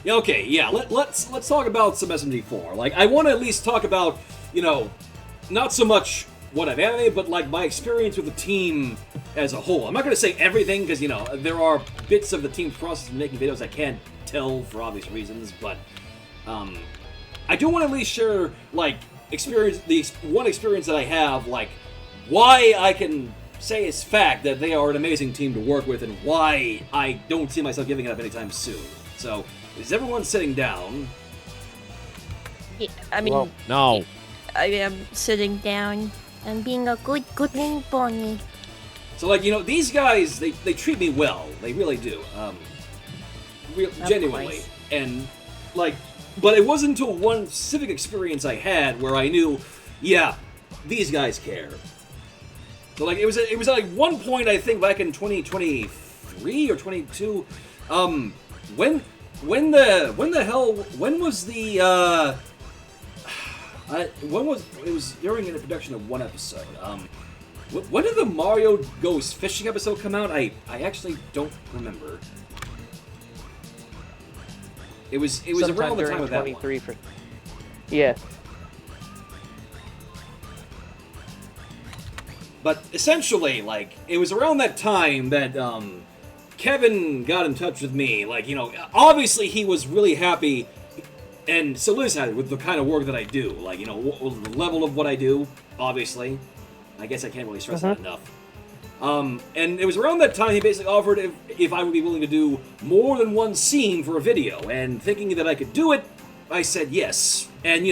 Okay, yeah, let's talk about some SMG4. Like, I want to at least talk about, not so much what I've animated, but like my experience with the team as a whole. I'm not going to say everything because there are bits of the team's process of making videos I can't tell for obvious reasons, but I do want to at least share like one experience that I have, like why I can say as fact that they are an amazing team to work with and why I don't see myself giving it up anytime soon. So, is everyone sitting down? Yeah, I mean, well, no. I am sitting down. I'm being a good little pony. So, like, these guys, they treat me well. They really do. Genuinely. Course. And, like, but it wasn't until one specific experience I had where I knew, yeah, these guys care. So, like, it was at like one point, I think, back in 2023 or 22, when was it was during the production of one episode. When did the Mario Goes Fishing episode come out? I actually don't remember. It was Sometime around the during time of that 23 one. Yeah. But essentially, like, it was around that time that Kevin got in touch with me. Like, obviously he was really happy, and still is happy with the kind of work that I do. Like, the level of what I do, obviously. I guess I can't really stress that enough. And it was around that time he basically offered if I would be willing to do more than one scene for a video. And thinking that I could do it, I said yes. And,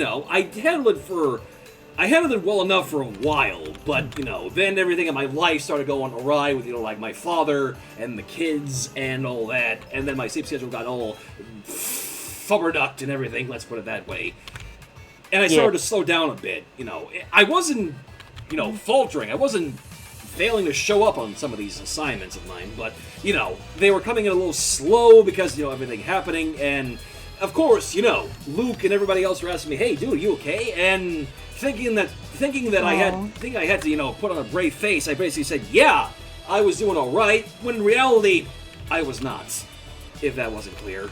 I handled it well enough for a while, but, then everything in my life started going awry with, like my father and the kids and all that, and then my sleep schedule got all flubberducked and everything, let's put it that way. And I started to slow down a bit, I wasn't, faltering, I wasn't failing to show up on some of these assignments of mine, but, they were coming in a little slow because, everything happening, and, of course, Luke and everybody else were asking me, hey, dude, you okay? And thinking that I had to, put on a brave face, I basically said, yeah, I was doing all right, when in reality, I was not, if that wasn't clear.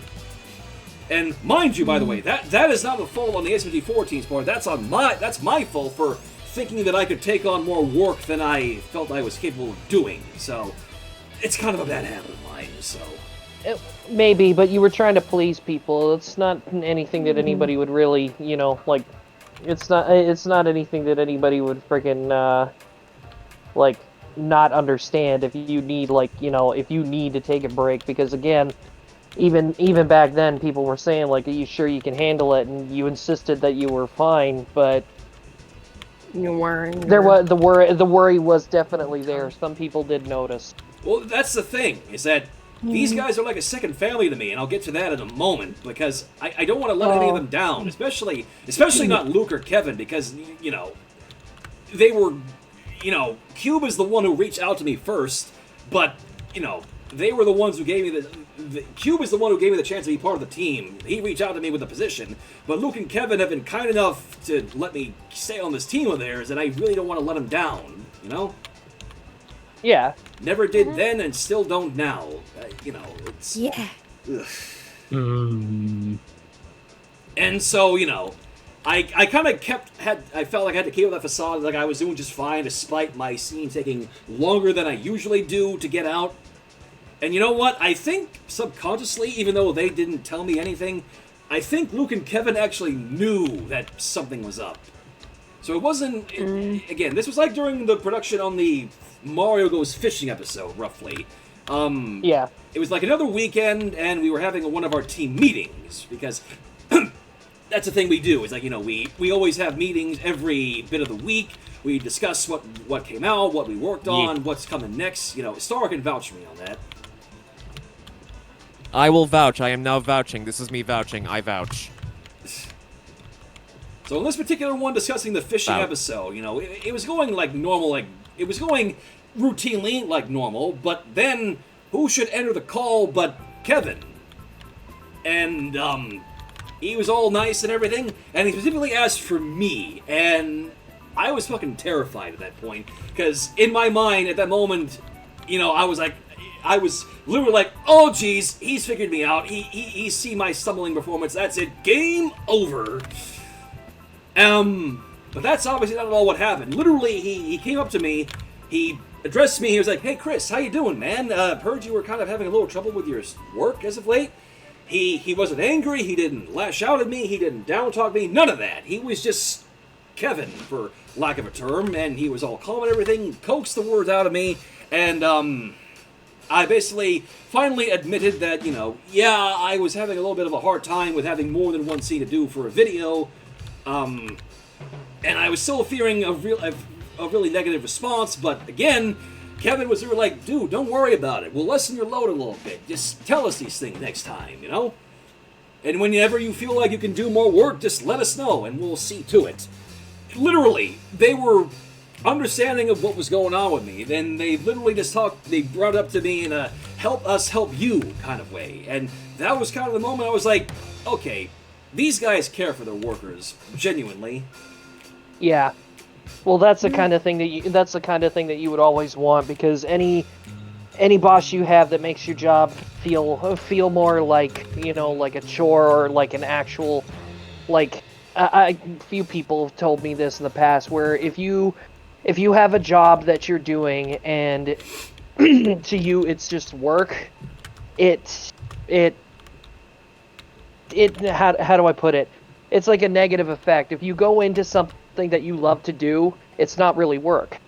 And mind you, by the way, that is not the fault on the SMG4 team's part. That's my fault for thinking that I could take on more work than I felt I was capable of doing. So it's kind of a bad habit of mine. So Maybe, but you were trying to please people. It's not anything that anybody would really, like. It's not anything that anybody would freaking like not understand if you need if you need to take a break, because again, even back then people were saying like, are you sure you can handle it, and you insisted that you were fine, but You weren't. there was the worry was definitely there. Some people did notice. Well, that's the thing, is that these guys are like a second family to me, and I'll get to that in a moment, because I don't want to let any of them down, especially not Luke or Kevin, because, they were, Cube is the one who reached out to me first, but, they were the ones who gave me Cube is the one who gave me the chance to be part of the team. He reached out to me with the position, but Luke and Kevin have been kind enough to let me stay on this team of theirs, and I really don't want to let them down, Yeah. Never did then and still don't now. It's... Yeah. Ugh. And so, I kind of I felt like I had to keep up that facade, like I was doing just fine, despite my scene taking longer than I usually do to get out. And you know what? I think subconsciously, even though they didn't tell me anything, I think Luke and Kevin actually knew that something was up. So it wasn't... again, this was like during the production on the Mario Goes Fishing episode, roughly. Yeah. It was like another weekend, and we were having one of our team meetings, because that's the thing we do. It's like, we always have meetings every bit of the week. We discuss what came out, what we worked on, what's coming next. Star can vouch for me on that. I will vouch. I am now vouching. This is me vouching. I vouch. So in this particular one, discussing the fishing episode, it was going like normal, it was going routinely like normal, but then who should enter the call but Kevin? And, he was all nice and everything, and he specifically asked for me, and I was fucking terrified at that point, because in my mind, at that moment, I was like, I was literally like, oh geez, he's figured me out. He see my stumbling performance. That's it. Game over. But that's obviously not at all what happened. Literally, he came up to me, he addressed me, he was like, hey Chris, how you doing, man? Heard you were kind of having a little trouble with your work as of late. He wasn't angry, he didn't lash out at me, he didn't down-talk me, none of that. He was just Kevin, for lack of a term, and he was all calm and everything, coaxed the words out of me, and, I basically finally admitted that, you know, yeah, I was having a little bit of a hard time with having more than one scene to do for a video, and I was still fearing a really negative response, but again, Kevin was like, dude, don't worry about it. We'll lessen your load a little bit. Just tell us these things next time, you know? And whenever you feel like you can do more work, just let us know, and we'll see to it. Literally, they were understanding of what was going on with me. Then they literally just they brought up to me in a help us help you kind of way. And that was kind of the moment I was like, okay, these guys care for their workers, genuinely. Yeah. Well, that's the kind of thing that you would always want, because any boss you have that makes your job feel more like, you know, like a chore or like an actual, like, few people have told me this in the past, where if you have a job that you're doing and to you it's just work, how do I put it? It's like a negative effect. If you go into something that you love to do, it's not really work.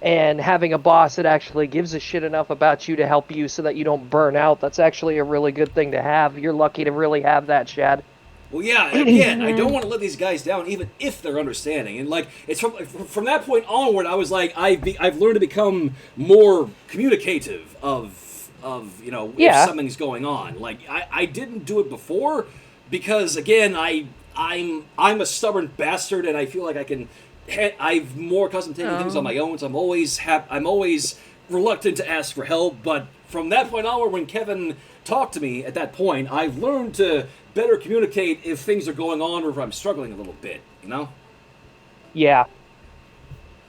And having a boss that actually gives a shit enough about you to help you so that you don't burn out, that's actually a really good thing to have. You're lucky to really have that, Shad. Well, yeah, again, I don't want to let these guys down, even if they're understanding. And, like, it's from that point onward, I was like, I've learned to become more communicative of you know, if something's going on. Like, I didn't do it before, because, again, I'm a stubborn bastard, and I feel like I'm more accustomed to taking things on my own, so I'm always reluctant to ask for help. But from that point onward, when Kevin talked to me at that point, I've learned to better communicate if things are going on or if I'm struggling a little bit, you know? Yeah.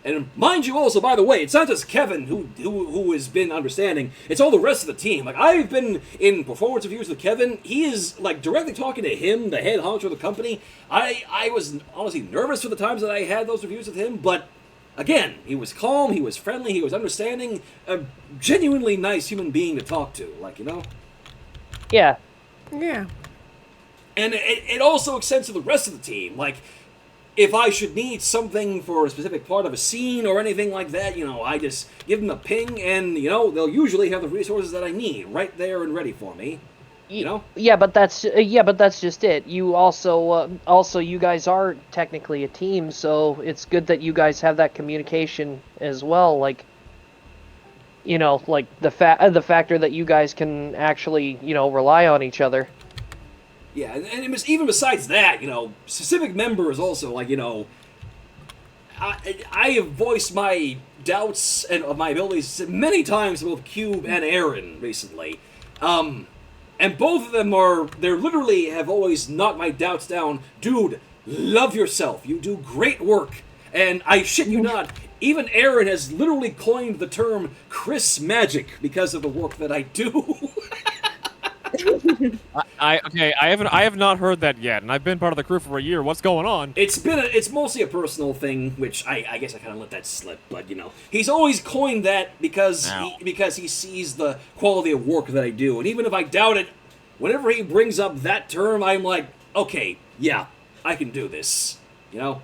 And mind you also, by the way, it's not just Kevin who has been understanding, it's all the rest of the team. Like, I've been in performance reviews with Kevin, he is, like, directly talking to him, the head honcho of the company. I was honestly nervous for the times that I had those reviews with him, but again, he was calm, he was friendly, he was understanding, a genuinely nice human being to talk to, like, you know? Yeah. Yeah. And it also extends to the rest of the team. Like, if I should need something for a specific part of a scene or anything like that, you know, I just give them a ping, and, you know, they'll usually have the resources that I need right there and ready for me. You know? Yeah, but that's just it. You also you guys are technically a team, so it's good that you guys have that communication as well. Like, you know, like the factor that you guys can actually, you know, rely on each other. Yeah, and it was, even besides that, you know, specific members also, like, you know, I have voiced my doubts and of my abilities many times to both Cube and Aaron recently. And both of them they literally have always knocked my doubts down. Dude, love yourself. You do great work. And I shit you not, even Aaron has literally coined the term Chris Magic because of the work that I do. I have not heard that yet, and I've been part of the crew for a year. What's going on? It's mostly a personal thing, which I guess I kind of let that slip. But, you know, he's always coined that because he sees the quality of work that I do, and even if I doubt it, whenever he brings up that term, I'm like, okay, yeah, I can do this. You know.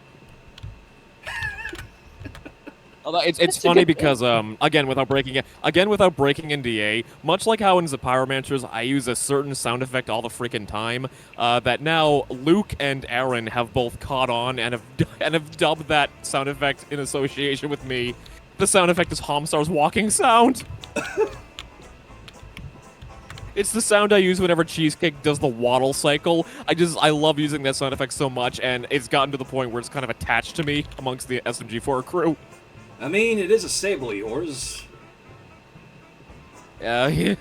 It's funny because again without breaking NDA, much like how in the Pyromancers I use a certain sound effect all the freaking time, that now Luke and Aaron have both caught on and have dubbed that sound effect in association with me. The sound effect is Homstar's walking sound. It's the sound I use whenever Cheesecake does the waddle cycle. I love using that sound effect so much, and it's gotten to the point where it's kind of attached to me amongst the SMG4 crew. I mean, it is a stable of yours. Yeah.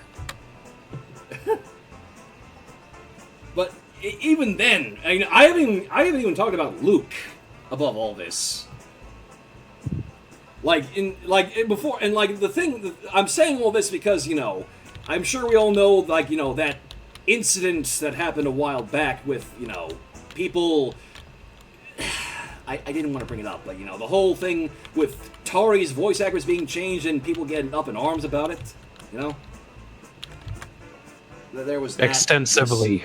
But even then, I haven't even talked about Luke above all this. Before, and like the thing, I'm saying all this because, you know, I'm sure we all know, like, you know, that incident that happened a while back with, you know, people. I didn't want to bring it up, but, you know, the whole thing with Tari's voice actors being changed and people getting up in arms about it, you know? There was that. Extensively.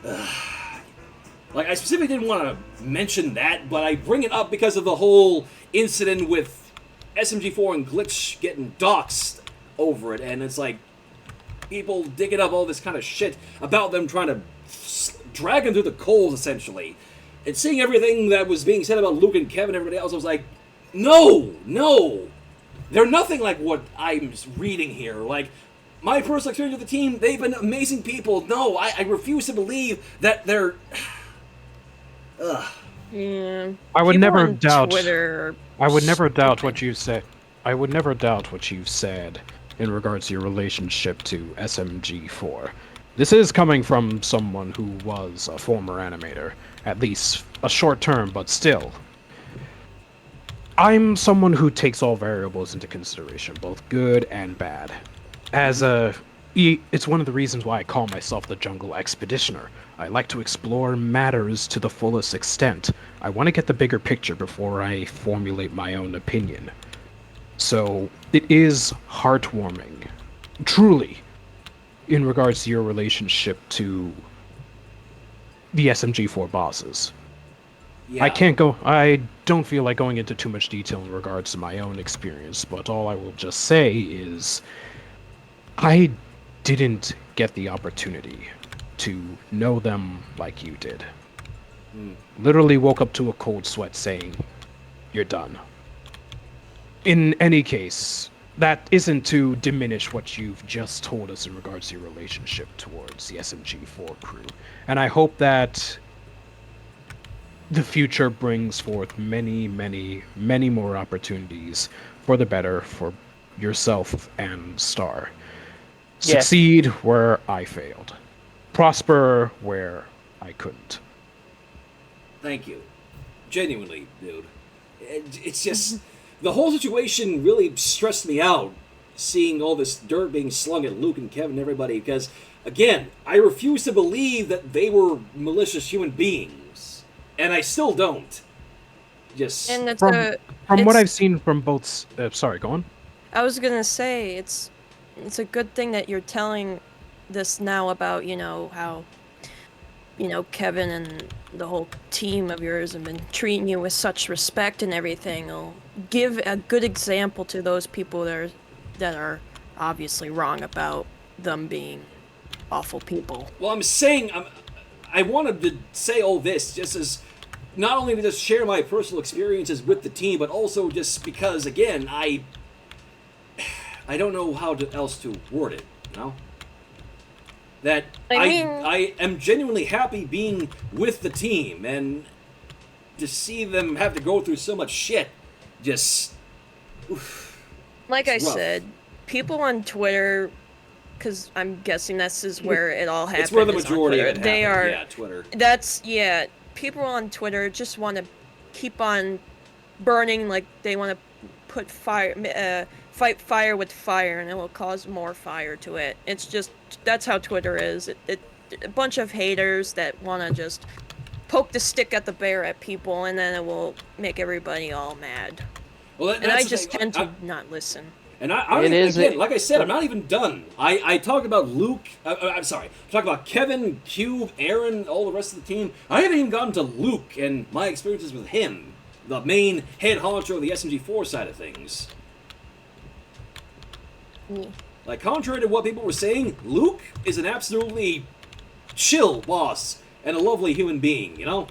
Like, I specifically didn't want to mention that, but I bring it up because of the whole incident with SMG4 and Glitch getting doxxed over it, and it's like, people digging up all this kind of shit about them trying to drag him through the coals, essentially. And seeing everything that was being said about Luke and Kevin and everybody else, I was like, no! They're nothing like what I'm reading here. Like, my personal experience with the team, they've been amazing people. No, I refuse to believe that they're... Ugh. Yeah. I would People never on doubt. Twitter I would never doubt what you said. I would never doubt what you've said in regards to your relationship to SMG4. This is coming from someone who was a former animator, at least a short term, but still. I'm someone who takes all variables into consideration, both good and bad. It's one of the reasons why I call myself the Jungle Expeditioner. I like to explore matters to the fullest extent. I want to get the bigger picture before I formulate my own opinion. So, it is heartwarming, truly, in regards to your relationship to the SMG4 bosses. Yeah. I don't feel like going into too much detail in regards to my own experience, but all I will just say is I didn't get the opportunity to know them like you did. Literally woke up to a cold sweat saying, "You're done." In any case, that isn't to diminish what you've just told us in regards to your relationship towards the SMG4 crew. And I hope that the future brings forth many, many, many more opportunities for the better for yourself and Star. Yes. Succeed where I failed. Prosper where I couldn't. Thank you. Genuinely, dude. It's just... The whole situation really stressed me out, seeing all this dirt being slung at Luke and Kevin and everybody, because, again, I refuse to believe that they were malicious human beings. And I still don't. Just... and it's From what I've seen from both... sorry, go on. I was gonna say, it's a good thing that you're telling this now about, you know, how, you know, Kevin and the whole team of yours have been treating you with such respect and everything. It'll give a good example to those people that are obviously wrong about them being awful people. Well, I'm saying... I wanted to say all this just as... Not only to just share my personal experiences with the team, but also just because, again, I don't know how else to word it, you know? That I am genuinely happy being with the team, and to see them have to go through so much shit, just... Oof, Like I it's rough. said, people on Twitter, because I'm guessing this is where it all happens. It's where the is on majority of Twitter. it They happened, are... yeah, Twitter. That's, yeah, people on Twitter just want to keep on burning, like they want to put fight fire with fire, and it will cause more fire to it. It's just, that's how Twitter is. A bunch of haters that want to just poke the stick at the bear at people, and then it will make everybody all mad. Well, And I just tend to not listen. And like I said, I'm not even done. I talked about Luke. I'm sorry. I talked about Kevin, Cube, Aaron, all the rest of the team. I haven't even gotten to Luke and my experiences with him, the main head honcho of the SMG4 side of things. Yeah. Like, contrary to what people were saying, Luke is an absolutely chill boss and a lovely human being, you know?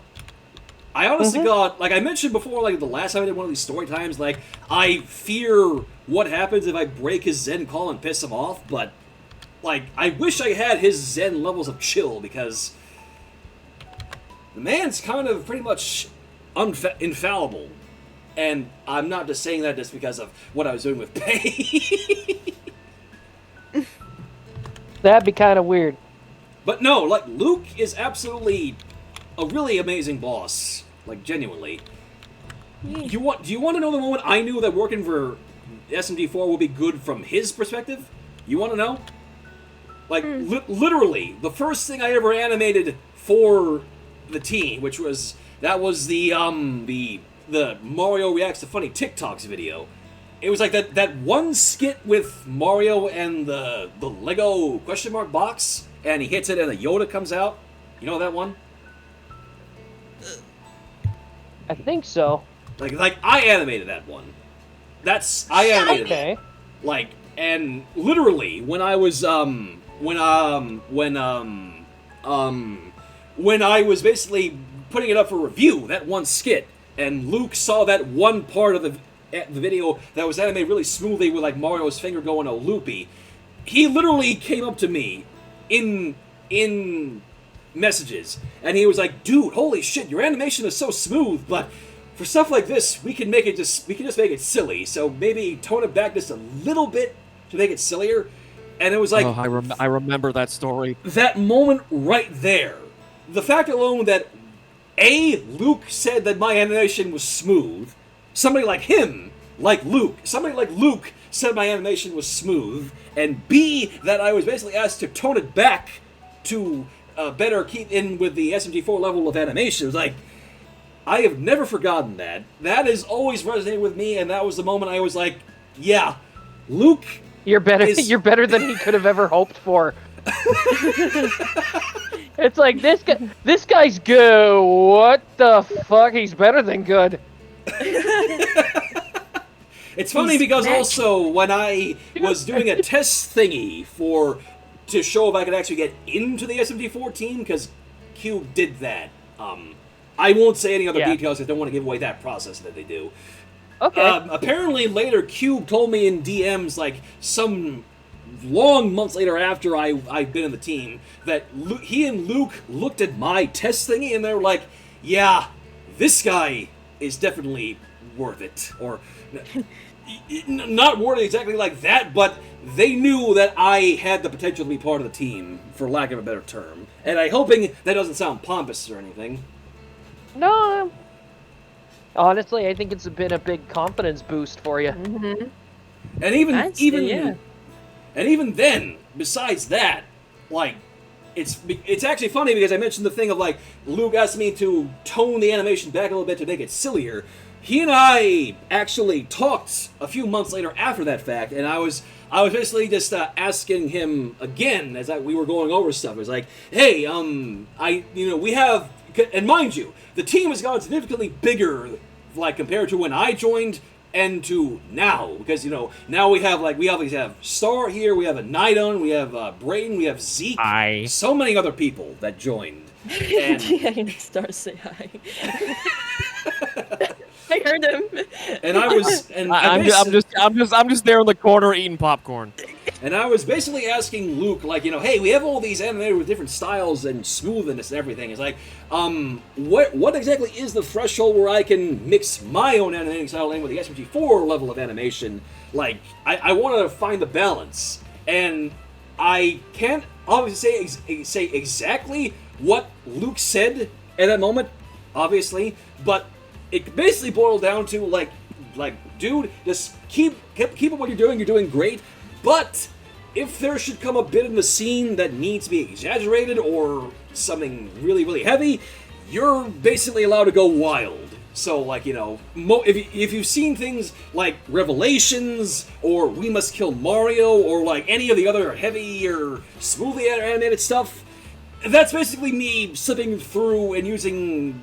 I honestly got, like I mentioned before, like the last time I did one of these story times, like, I fear what happens if I break his Zen call and piss him off, but, like, I wish I had his Zen levels of chill, because the man's kind of pretty much infallible. And I'm not just saying that just because of what I was doing with Pei. That'd be kind of weird. But no, like, Luke is absolutely a really amazing boss. Like, genuinely. Yee. Do you want to know the moment I knew that working for SMG4 would be good from his perspective? You want to know? Like, literally, the first thing I ever animated for the team, which was the Mario Reacts to Funny TikToks video. It was like that one skit with Mario and the Lego question mark box, and he hits it and a Yoda comes out. You know that one? I think so. Like I animated that one. I animated Okay. it. Like, and literally when I was when I was basically putting it up for review, that one skit, and Luke saw that one part of the video that was animated really smoothly with like Mario's finger going all loopy, he literally came up to me in messages, and he was like, "Dude, holy shit, your animation is so smooth, but for stuff like this, we can just make it silly. So maybe tone it back just a little bit to make it sillier." And it was like, I remember that story. that moment right there. The fact alone that Luke said that my animation was smooth. Somebody like Luke said my animation was smooth, and B, that I was basically asked to tone it back to better keep in with the SMG4 level of animation. It was like, I have never forgotten that. That has always resonated with me, and that was the moment I was like, yeah, Luke You're better. is- You're better than he could have ever hoped for. It's like this guy's good. What the fuck? He's better than good. It's funny He's because back. also when I was doing a test thingy to show if I could actually get into the SMG4 team, because Cube did that. I won't say any other Yeah. details. I don't want to give away that process that they do. Okay. Apparently later, Cube told me in DMs, like some long months later after I'd been in the team, that he and Luke looked at my test thingy and they were like, yeah, this guy is definitely worth it. Or not worth it exactly like that, but they knew that I had the potential to be part of the team, for lack of a better term. And I'm hoping that doesn't sound pompous or anything. No. Honestly, I think it's been a big confidence boost for you. Mm-hmm. And even I'd say, yeah. And even then, besides that, like, it's actually funny because I mentioned the thing of like Luke asked me to tone the animation back a little bit to make it sillier. He and I actually talked a few months later after that fact, and I was basically just asking him again as we were going over stuff. It was like, hey, we have, and mind you, the team has gotten significantly bigger, like compared to when I joined and to now, because now we have Star here, we have a Nidon, we have Brayden, we have Zeke, so many other people that joined. And Yeah, Star say hi. I heard him. and I was, and I'm just there in the corner eating popcorn. And I was basically asking Luke, like, hey, we have all these animated with different styles and smoothness and everything. It's like, what exactly is the threshold where I can mix my own animating style in with the SMG4 level of animation? Like, I wanted to find the balance. And I can't obviously say exactly what Luke said at that moment, obviously, but it basically boiled down to, like, dude, just keep up what you're doing great. But if there should come a bit in the scene that needs to be exaggerated or something really, really heavy, you're basically allowed to go wild. So, like, if you've seen things like Revelations or We Must Kill Mario or like any of the other heavy or smoothly animated stuff, that's basically me slipping through and using,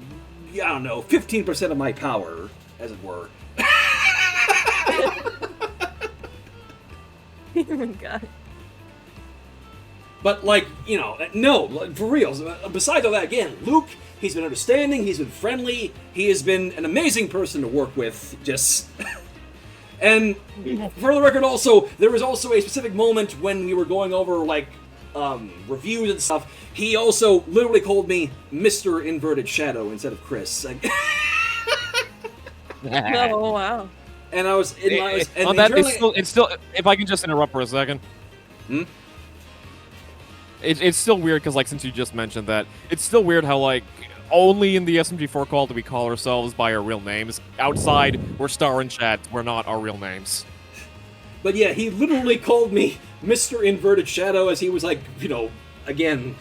15% of my power, as it were. Oh my god. But, like, no, for real. Besides all that, again, Luke, he's been understanding, he's been friendly, he has been an amazing person to work with, just... And, for the record also, there was also a specific moment when we were going over, like, reviews and stuff, he also literally called me Mr. Inverted Shadow instead of Chris. Like, Oh wow. and I was... and On that, internally- it's still. If I can just interrupt for a second. It's still weird because, like, since you just mentioned that, it's still weird how, like, only in the SMG4 call do we call ourselves by our real names. Outside, we're star in chat. We're not our real names. But yeah, he literally called me Mr. Inverted Shadow as he was like, again,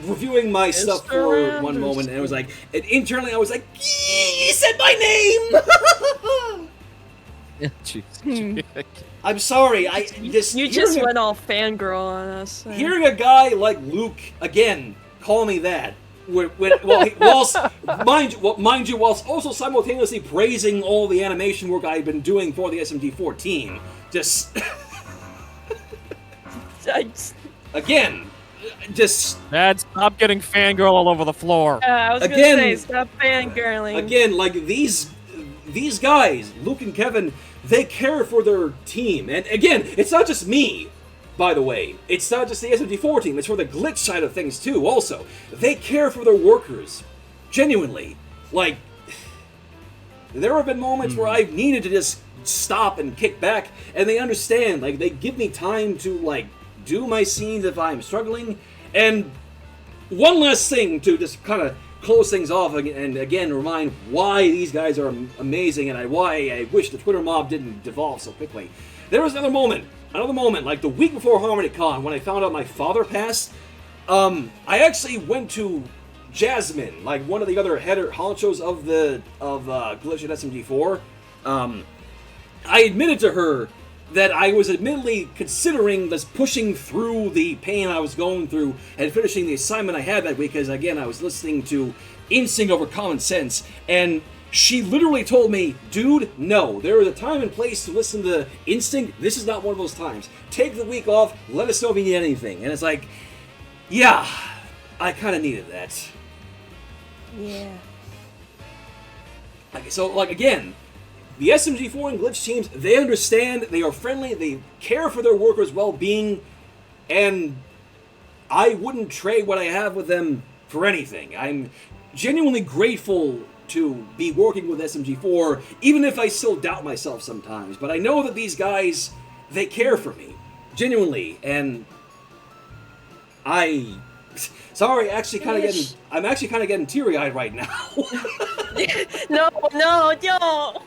reviewing my stuff for one moment, and it was like, and internally I was like, he said my name! Jeez. I'm sorry, You just went all fangirl on us. Hearing a guy like Luke, again, call me that, whilst whilst also simultaneously praising all the animation work I've been doing for the SMG4 team, again, Dad, stop getting fangirl all over the floor. I was gonna say, stop fangirling. Again, like these guys, Luke and Kevin, they care for their team. And again, it's not just me, by the way. It's not just the SMG4 team, it's for the glitch side of things too, also. They care for their workers. Genuinely. Like, there have been moments where I've needed to just stop and kick back, and they understand. Like, they give me time to, like, do my scenes if I'm struggling. And one last thing to just kind of close things off and again remind why these guys are amazing and why I wish the Twitter mob didn't devolve so quickly. There was another moment, like the week before HarmonyCon, when I found out my father passed. I actually went to Jasmine, like one of the other honchos of Glitch at SMG4. I admitted to her that I was admittedly considering this pushing through the pain I was going through and finishing the assignment I had that week, because again, I was listening to instinct over common sense, and she literally told me, dude, no, there is a time and place to listen to instinct. This is not one of those times. Take the week off, let us know if you need anything. And it's like, yeah, I kind of needed that. Yeah. Okay, so, like, again, the SMG4 and Glitch teams, they understand, they are friendly, they care for their workers' well-being, and I wouldn't trade what I have with them for anything. I'm genuinely grateful to be working with SMG4, even if I still doubt myself sometimes. But I know that these guys, they care for me, genuinely, and sorry, I'm actually kind of getting teary-eyed right now. No.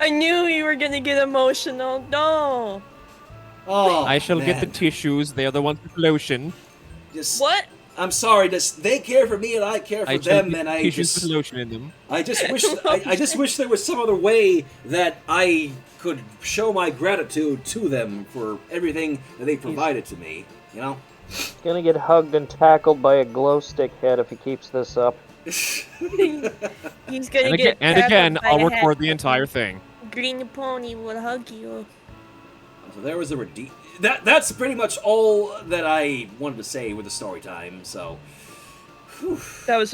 I knew you were gonna get emotional. No. Oh, I shall get the man. tissues. They are the ones with lotion. What? I'm sorry. They care for me and I care for them, and I tissues with just lotion in them. I just wish there was some other way that I could show my gratitude to them for everything that they provided to me. You know. He's gonna get hugged and tackled by a glow stick head if he keeps this up. He's gonna And again, I'll record the entire thing. Green pony will hug you. So there was a that's pretty much all that I wanted to say with the story time. So That was